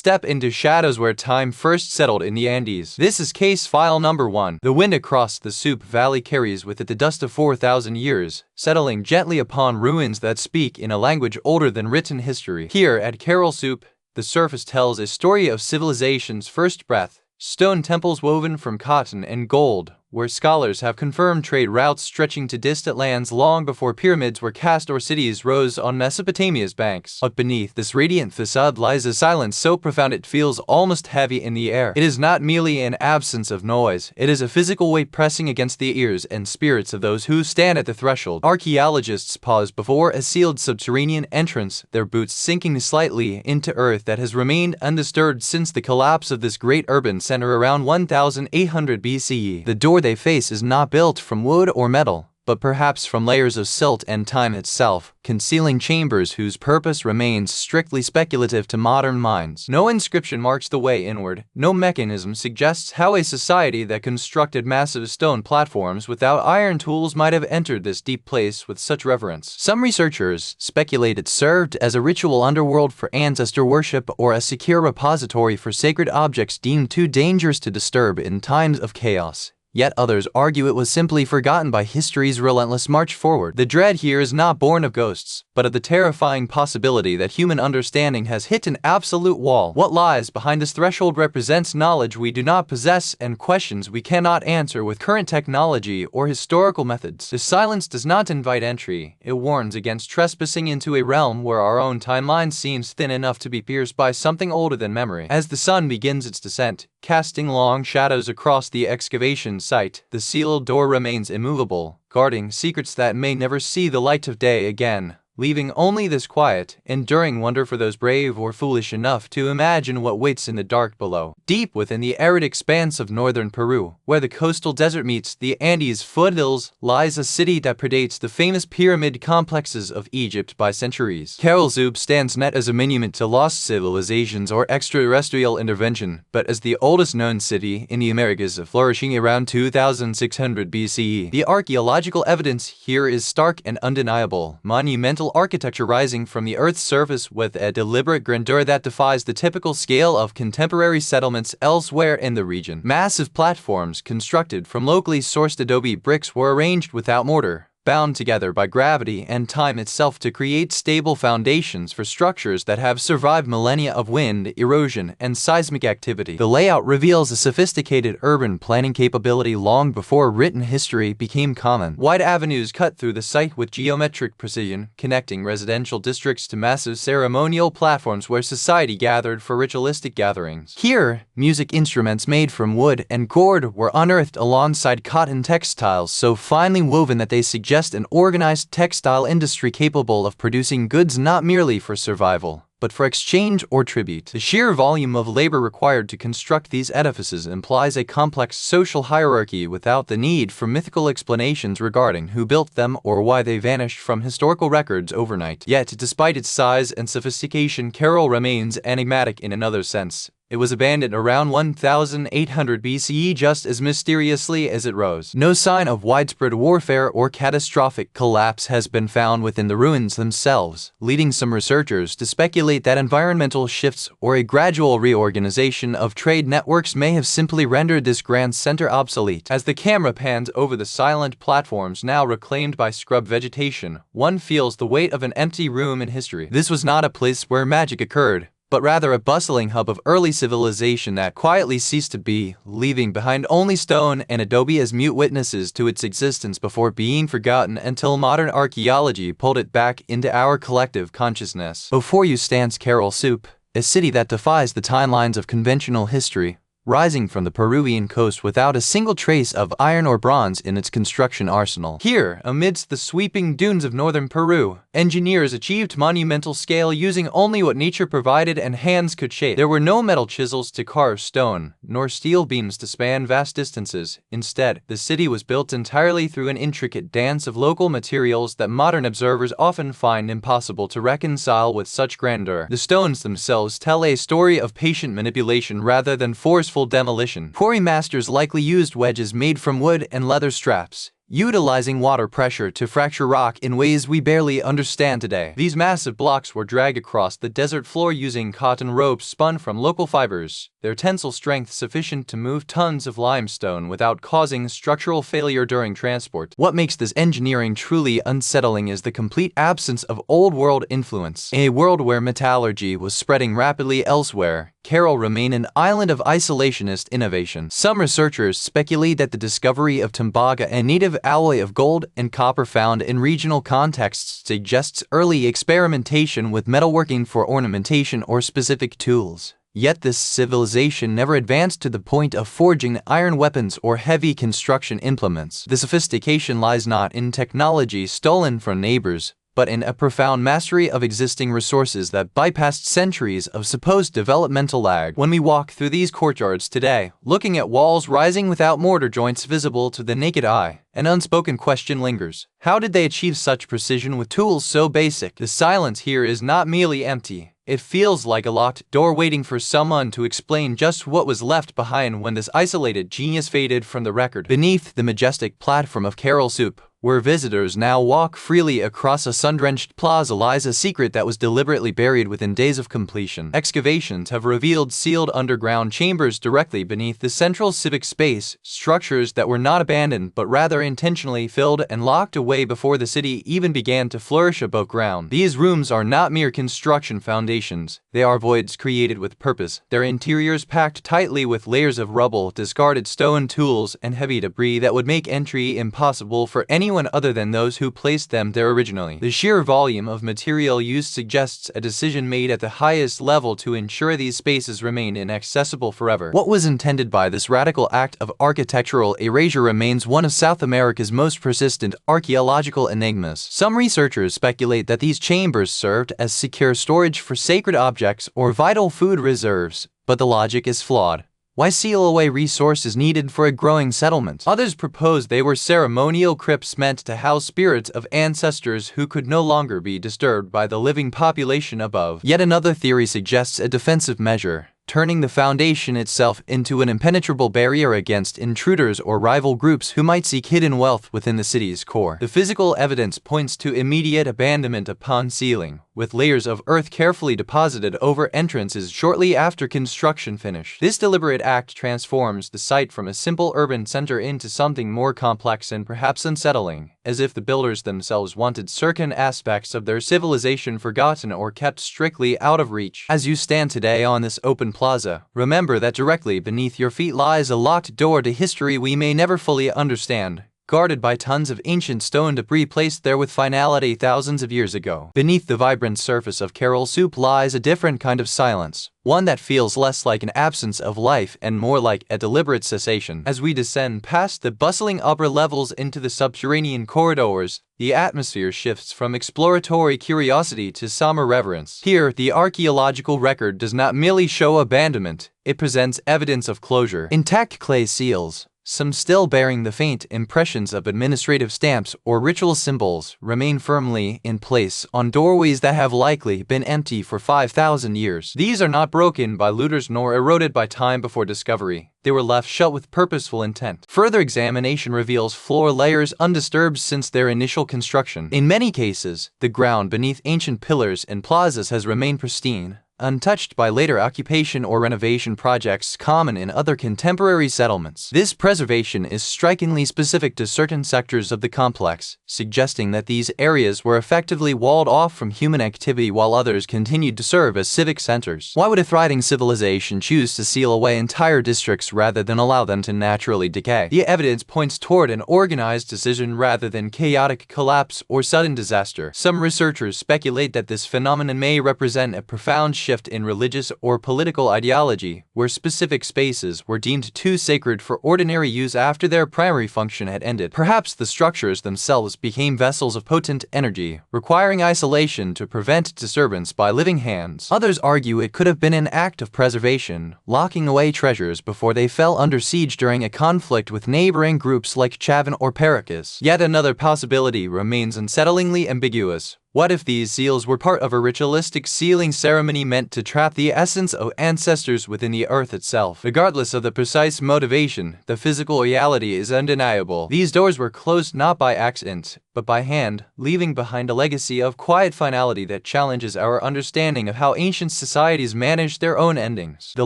step into shadows where time first settled in the Andes. This is case file number 1. The wind across the Supe Valley carries with it the dust of 4,000 years, settling gently upon ruins that speak in a language older than written history. Here at Caral-Supe, the surface tells a story of civilization's first breath. Stone temples woven from cotton and gold, where scholars have confirmed trade routes stretching to distant lands long before pyramids were cast or cities rose on Mesopotamia's banks. But beneath this radiant facade lies a silence so profound it feels almost heavy in the air. It is not merely an absence of noise, it is a physical weight pressing against the ears and spirits of those who stand at the threshold. Archaeologists pause before a sealed subterranean entrance, their boots sinking slightly into earth that has remained undisturbed since the collapse of this great urban center around 1800 BCE. The door they face is not built from wood or metal, but perhaps from layers of silt and time itself, concealing chambers whose purpose remains strictly speculative to modern minds. No inscription marks the way inward, no mechanism suggests how a society that constructed massive stone platforms without iron tools might have entered this deep place with such reverence. Some researchers speculate it served as a ritual underworld for ancestor worship or a secure repository for sacred objects deemed too dangerous to disturb in times of chaos. Yet others argue it was simply forgotten by history's relentless march forward. The dread here is not born of ghosts, but of the terrifying possibility that human understanding has hit an absolute wall. What lies behind this threshold represents knowledge we do not possess and questions we cannot answer with current technology or historical methods. The silence does not invite entry, it warns against trespassing into a realm where our own timeline seems thin enough to be pierced by something older than memory. As the sun begins its descent, casting long shadows across the excavation site, the sealed door remains immovable, guarding secrets that may never see the light of day again, leaving only this quiet, enduring wonder for those brave or foolish enough to imagine what waits in the dark below. Deep within the arid expanse of northern Peru, where the coastal desert meets the Andes foothills, lies a city that predates the famous pyramid complexes of Egypt by centuries. Caral-Supe stands not as a monument to lost civilizations or extraterrestrial intervention, but as the oldest known city in the Americas, flourishing around 2600 BCE. The archaeological evidence here is stark and undeniable. Monumental architecture rising from the Earth's surface with a deliberate grandeur that defies the typical scale of contemporary settlements elsewhere in the region. Massive platforms constructed from locally sourced adobe bricks were arranged without mortar, bound together by gravity and time itself to create stable foundations for structures that have survived millennia of wind, erosion, and seismic activity. The layout reveals a sophisticated urban planning capability long before written history became common. Wide avenues cut through the site with geometric precision, connecting residential districts to massive ceremonial platforms where society gathered for ritualistic gatherings. Here, music instruments made from wood and gourd were unearthed alongside cotton textiles so finely woven that they suggest an organized textile industry capable of producing goods not merely for survival, but for exchange or tribute. The sheer volume of labor required to construct these edifices implies a complex social hierarchy without the need for mythical explanations regarding who built them or why they vanished from historical records overnight. Yet, despite its size and sophistication, Caral remains enigmatic in another sense. It was abandoned around 1800 BCE just as mysteriously as it rose. No sign of widespread warfare or catastrophic collapse has been found within the ruins themselves, leading some researchers to speculate that environmental shifts or a gradual reorganization of trade networks may have simply rendered this grand center obsolete. As the camera pans over the silent platforms now reclaimed by scrub vegetation, one feels the weight of an empty room in history. This was not a place where magic occurred, but rather a bustling hub of early civilization that quietly ceased to be, leaving behind only stone and adobe as mute witnesses to its existence before being forgotten until modern archaeology pulled it back into our collective consciousness. Before you stands Caral-Supe, a city that defies the timelines of conventional history, rising from the Peruvian coast without a single trace of iron or bronze in its construction arsenal. Here, amidst the sweeping dunes of northern Peru, engineers achieved monumental scale using only what nature provided and hands could shape. There were no metal chisels to carve stone, nor steel beams to span vast distances. Instead, the city was built entirely through an intricate dance of local materials that modern observers often find impossible to reconcile with such grandeur. The stones themselves tell a story of patient manipulation rather than forceful demolition. Quarry masters likely used wedges made from wood and leather straps, utilizing water pressure to fracture rock in ways we barely understand today. These massive blocks were dragged across the desert floor using cotton ropes spun from local fibers, their tensile strength sufficient to move tons of limestone without causing structural failure during transport. What makes this engineering truly unsettling is the complete absence of old-world influence. In a world where metallurgy was spreading rapidly elsewhere, Caral remained an island of isolationist innovation. Some researchers speculate that the discovery of tembaga, a native alloy of gold and copper found in regional contexts, suggests early experimentation with metalworking for ornamentation or specific tools. Yet this civilization never advanced to the point of forging iron weapons or heavy construction implements. The sophistication lies not in technology stolen from neighbors, but in a profound mastery of existing resources that bypassed centuries of supposed developmental lag. When we walk through these courtyards today, looking at walls rising without mortar joints visible to the naked eye, an unspoken question lingers. How did they achieve such precision with tools so basic? The silence here is not merely empty. It feels like a locked door waiting for someone to explain just what was left behind when this isolated genius faded from the record. Beneath the majestic platform of Caral-Supe, where visitors now walk freely across a sun-drenched plaza, lies a secret that was deliberately buried within days of completion. Excavations have revealed sealed underground chambers directly beneath the central civic space, structures that were not abandoned but rather intentionally filled and locked away before the city even began to flourish above ground. These rooms are not mere construction foundations. They are voids created with purpose, their interiors packed tightly with layers of rubble, discarded stone tools, and heavy debris that would make entry impossible for anyone other than those who placed them there originally. The sheer volume of material used suggests a decision made at the highest level to ensure these spaces remain inaccessible forever. What was intended by this radical act of architectural erasure remains one of South America's most persistent archaeological enigmas. Some researchers speculate that these chambers served as secure storage for sacred objects or vital food reserves, but the logic is flawed. Why seal away resources needed for a growing settlement? Others propose they were ceremonial crypts meant to house spirits of ancestors who could no longer be disturbed by the living population above. Yet another theory suggests a defensive measure, turning the foundation itself into an impenetrable barrier against intruders or rival groups who might seek hidden wealth within the city's core. The physical evidence points to immediate abandonment upon sealing, with layers of earth carefully deposited over entrances shortly after construction finish. This deliberate act transforms the site from a simple urban center into something more complex and perhaps unsettling, as if the builders themselves wanted certain aspects of their civilization forgotten or kept strictly out of reach. As you stand today on this open plaza, remember that directly beneath your feet lies a locked door to history we may never fully understand, guarded by tons of ancient stone debris placed there with finality thousands of years ago. Beneath the vibrant surface of Caral-Supe lies a different kind of silence, one that feels less like an absence of life and more like a deliberate cessation. As we descend past the bustling upper levels into the subterranean corridors, the atmosphere shifts from exploratory curiosity to somber reverence. Here, the archaeological record does not merely show abandonment, it presents evidence of closure. Intact clay seals, some still bearing the faint impressions of administrative stamps or ritual symbols, remain firmly in place on doorways that have likely been empty for 5,000 years. These are not broken by looters nor eroded by time before discovery. They were left shut with purposeful intent. Further examination reveals floor layers undisturbed since their initial construction. In many cases, the ground beneath ancient pillars and plazas has remained pristine, untouched by later occupation or renovation projects common in other contemporary settlements. This preservation is strikingly specific to certain sectors of the complex, suggesting that these areas were effectively walled off from human activity while others continued to serve as civic centers. Why would a thriving civilization choose to seal away entire districts rather than allow them to naturally decay? The evidence points toward an organized decision rather than chaotic collapse or sudden disaster. Some researchers speculate that this phenomenon may represent a profound shift in religious or political ideology, where specific spaces were deemed too sacred for ordinary use after their primary function had ended. Perhaps the structures themselves became vessels of potent energy, requiring isolation to prevent disturbance by living hands. Others argue it could have been an act of preservation, locking away treasures before they fell under siege during a conflict with neighboring groups like Chavan or Paracas. Yet another possibility remains unsettlingly ambiguous. What if these seals were part of a ritualistic sealing ceremony meant to trap the essence of ancestors within the earth itself? Regardless of the precise motivation, the physical reality is undeniable. These doors were closed not by accident, but by hand, leaving behind a legacy of quiet finality that challenges our understanding of how ancient societies managed their own endings. The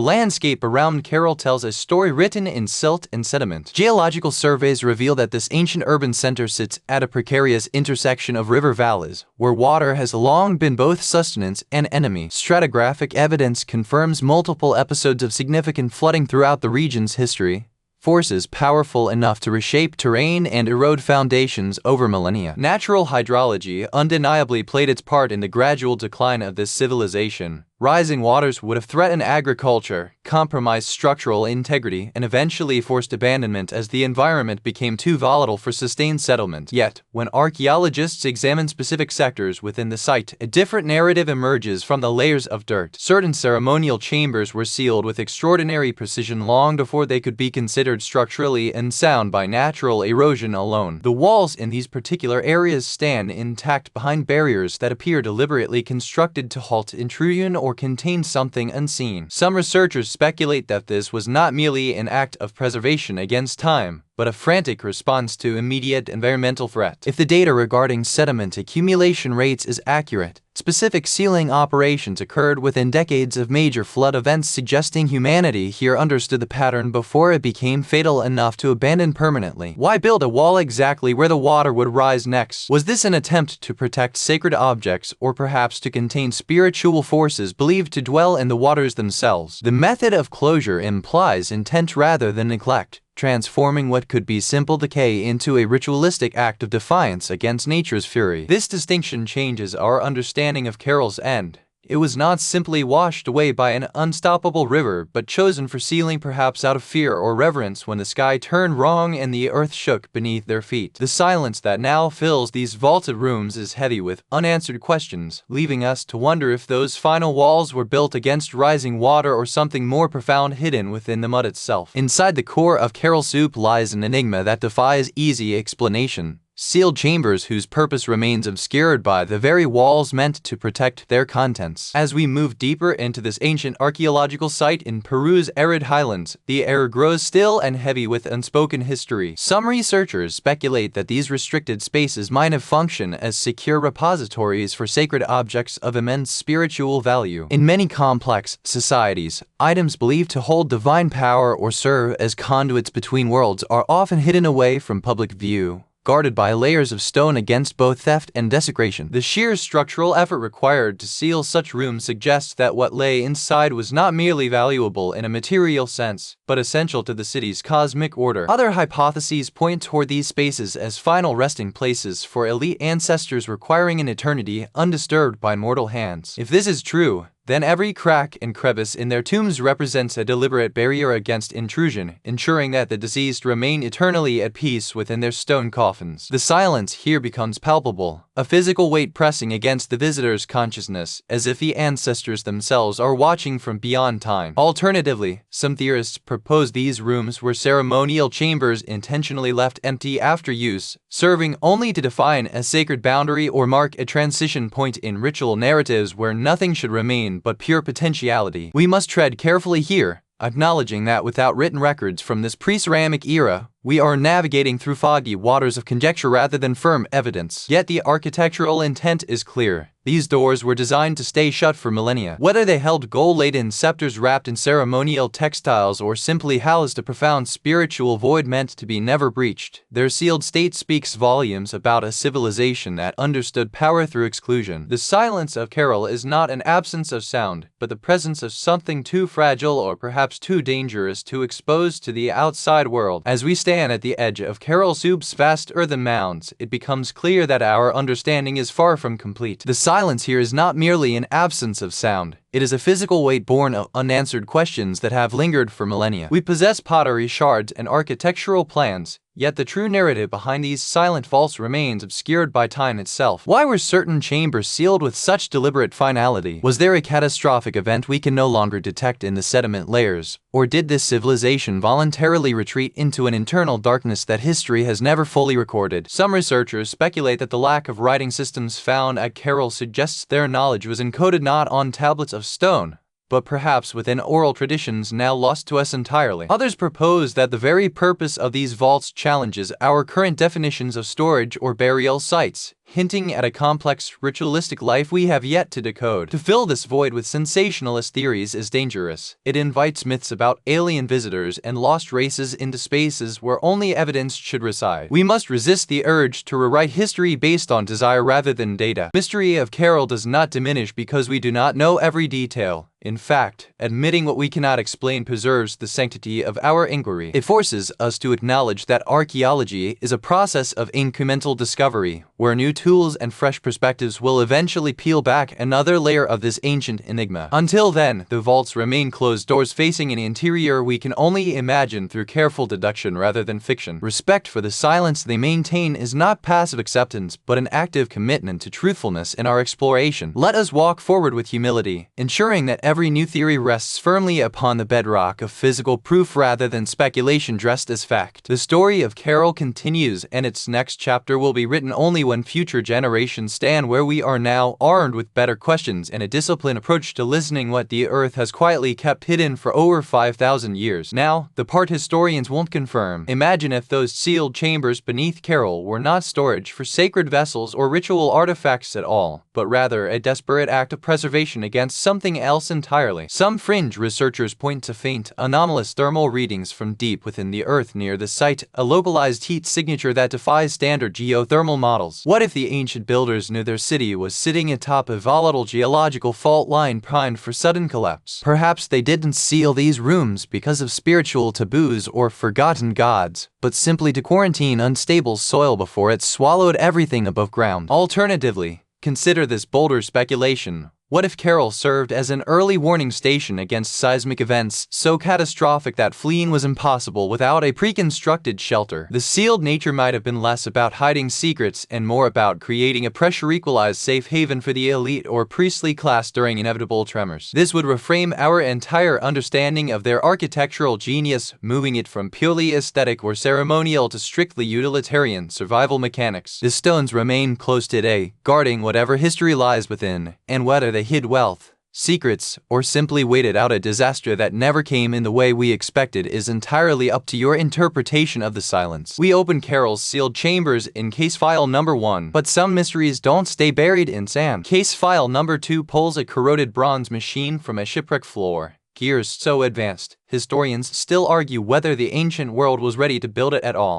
landscape around Caral tells a story written in silt and sediment. Geological surveys reveal that this ancient urban center sits at a precarious intersection of river valleys, where water has long been both sustenance and enemy. Stratigraphic evidence confirms multiple episodes of significant flooding throughout the region's history, forces powerful enough to reshape terrain and erode foundations over millennia. Natural hydrology undeniably played its part in the gradual decline of this civilization. Rising waters would have threatened agriculture, compromised structural integrity, and eventually forced abandonment as the environment became too volatile for sustained settlement. Yet, when archaeologists examine specific sectors within the site, a different narrative emerges from the layers of dirt. Certain ceremonial chambers were sealed with extraordinary precision long before they could be considered structurally unsound by natural erosion alone. The walls in these particular areas stand intact behind barriers that appear deliberately constructed to halt intrusion or contain something unseen. Some researchers speculate that this was not merely an act of preservation against time, but a frantic response to immediate environmental threat. If the data regarding sediment accumulation rates is accurate, specific sealing operations occurred within decades of major flood events, suggesting humanity here understood the pattern before it became fatal enough to abandon permanently. Why build a wall exactly where the water would rise next? Was this an attempt to protect sacred objects, or perhaps to contain spiritual forces believed to dwell in the waters themselves? The method of closure implies intent rather than neglect, transforming what could be simple decay into a ritualistic act of defiance against nature's fury. This distinction changes our understanding of Caral's end. It was not simply washed away by an unstoppable river, but chosen for sealing, perhaps out of fear or reverence when the sky turned wrong and the earth shook beneath their feet. The silence that now fills these vaulted rooms is heavy with unanswered questions, leaving us to wonder if those final walls were built against rising water or something more profound hidden within the mud itself. Inside the core of Caral-Supe lies an enigma that defies easy explanation. Sealed chambers whose purpose remains obscured by the very walls meant to protect their contents. As we move deeper into this ancient archaeological site in Peru's arid highlands, the air grows still and heavy with unspoken history. Some researchers speculate that these restricted spaces might have functioned as secure repositories for sacred objects of immense spiritual value. In many complex societies, items believed to hold divine power or serve as conduits between worlds are often hidden away from public view, guarded by layers of stone against both theft and desecration. The sheer structural effort required to seal such rooms suggests that what lay inside was not merely valuable in a material sense, but essential to the city's cosmic order. Other hypotheses point toward these spaces as final resting places for elite ancestors requiring an eternity undisturbed by mortal hands. If this is true, then every crack and crevice in their tombs represents a deliberate barrier against intrusion, ensuring that the deceased remain eternally at peace within their stone coffins. The silence here becomes palpable, a physical weight pressing against the visitor's consciousness, as if the ancestors themselves are watching from beyond time. Alternatively, some theorists propose these rooms were ceremonial chambers intentionally left empty after use, serving only to define a sacred boundary or mark a transition point in ritual narratives where nothing should remain but pure potentiality. We must tread carefully here, acknowledging that without written records from this pre-ceramic era, we are navigating through foggy waters of conjecture rather than firm evidence. Yet the architectural intent is clear. These doors were designed to stay shut for millennia. Whether they held gold-laden scepters wrapped in ceremonial textiles or simply housed a profound spiritual void meant to be never breached, their sealed state speaks volumes about a civilization that understood power through exclusion. The silence of Caral is not an absence of sound, but the presence of something too fragile or perhaps too dangerous to expose to the outside world. As we stand at the edge of Caral-Supe's vast earthen mounds, it becomes clear that our understanding is far from complete. The silence here is not merely an absence of sound. It is a physical weight born of unanswered questions that have lingered for millennia. We possess pottery shards and architectural plans, Yet the true narrative behind these silent vaults remains obscured by time itself. Why were certain chambers sealed with such deliberate finality? Was there a catastrophic event we can no longer detect in the sediment layers? Or did this civilization voluntarily retreat into an internal darkness that history has never fully recorded? Some researchers speculate that the lack of writing systems found at Caral suggests their knowledge was encoded not on tablets of stone, but perhaps within oral traditions now lost to us entirely. Others propose that the very purpose of these vaults challenges our current definitions of storage or burial sites, hinting at a complex ritualistic life we have yet to decode. To fill this void with sensationalist theories is dangerous. It invites myths about alien visitors and lost races into spaces where only evidence should reside. We must resist the urge to rewrite history based on desire rather than data. Mystery of Caral does not diminish because we do not know every detail. In fact, admitting what we cannot explain preserves the sanctity of our inquiry. It forces us to acknowledge that archaeology is a process of incremental discovery, where new tools and fresh perspectives will eventually peel back another layer of this ancient enigma. Until then, the vaults remain closed doors facing an interior we can only imagine through careful deduction rather than fiction. Respect for the silence they maintain is not passive acceptance, but an active commitment to truthfulness in our exploration. Let us walk forward with humility, ensuring that every new theory rests firmly upon the bedrock of physical proof rather than speculation dressed as fact. The story of Caral continues, and its next chapter will be written only when future generations stand where we are now, armed with better questions and a disciplined approach to listening what the Earth has quietly kept hidden for over 5,000 years. Now, the part historians won't confirm. Imagine if those sealed chambers beneath Caral were not storage for sacred vessels or ritual artifacts at all, but rather a desperate act of preservation against something else entirely. Some fringe researchers point to faint, anomalous thermal readings from deep within the Earth near the site, a localized heat signature that defies standard geothermal models. What if the ancient builders knew their city was sitting atop a volatile geological fault line primed for sudden collapse? Perhaps they didn't seal these rooms because of spiritual taboos or forgotten gods, but simply to quarantine unstable soil before it swallowed everything above ground. Alternatively, consider this bolder speculation. What if Caral served as an early warning station against seismic events so catastrophic that fleeing was impossible without a pre-constructed shelter? The sealed nature might have been less about hiding secrets and more about creating a pressure-equalized safe haven for the elite or priestly class during inevitable tremors. This would reframe our entire understanding of their architectural genius, moving it from purely aesthetic or ceremonial to strictly utilitarian survival mechanics. The stones remain closed today, guarding whatever history lies within, and whether they hid wealth, secrets, or simply waited out a disaster that never came in the way we expected is entirely up to your interpretation of the silence. We open Caral's sealed chambers in case file number 1, but some mysteries don't stay buried in sand. Case file number 2 pulls a corroded bronze machine from a shipwreck floor. Gears so advanced, historians still argue whether the ancient world was ready to build it at all.